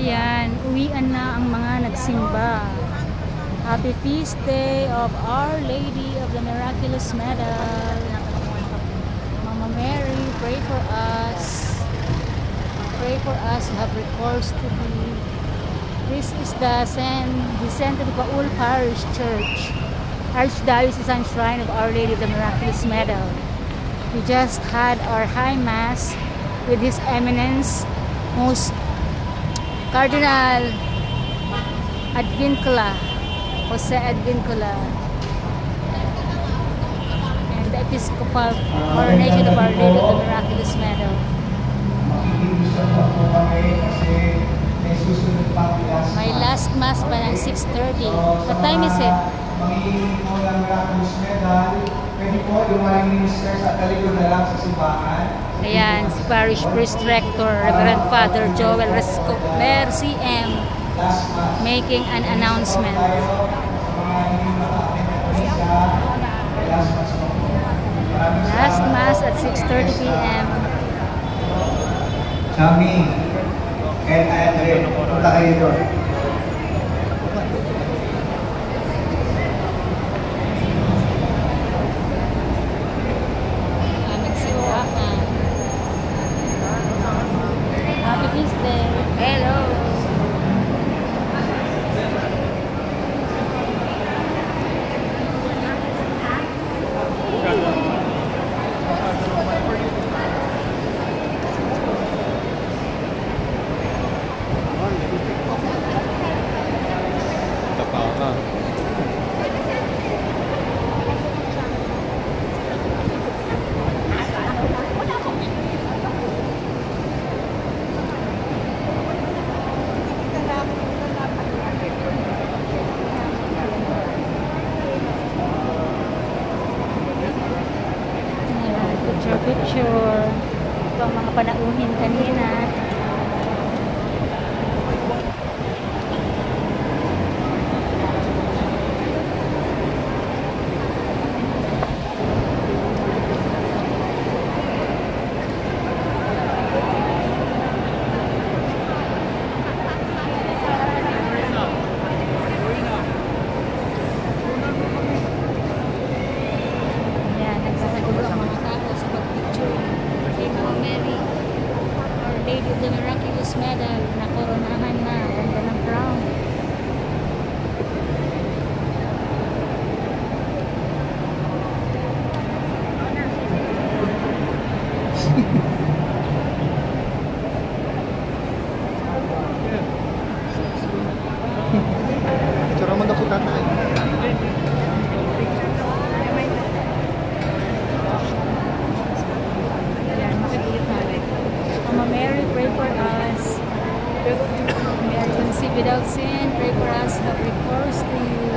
Ayan, uwian na ang mga nagsimba. Happy Feast Day of Our Lady of the Miraculous Medal. Mama Mary, pray for us. Pray for us who have recourse to thee. This is the Vicente de Paul Parish Church, Archdiocesan Shrine of Our Lady of the Miraculous Medal. We just had our High Mass with His Eminence, Most Cardinal Advincula, Jose Advincula, and the Episcopal Coronation of Our Lady of the Miraculous Medal. My last Mass pa ng 6:30. What time is it? Mangingi po ng Miraculous Medal. Pwede po yung mga minister sa talikod na lang sa simbahan. Ayan, si Parish Priest Rector, Reverend Father Joel Rescoper, CM, making an announcement. Last Mass at 6:30 p.m. Sami and Andre, punta kayo doon. Happy Feast Day. Hello. Picture. Ito ang mga panauhin kanina. Lady of the Miraculous Medal na koronahan na, ganda ng crown. Cara mo na po tatay. Mama Mary, pray for us. Mary conceived without sin, pray for us, have recourse to you.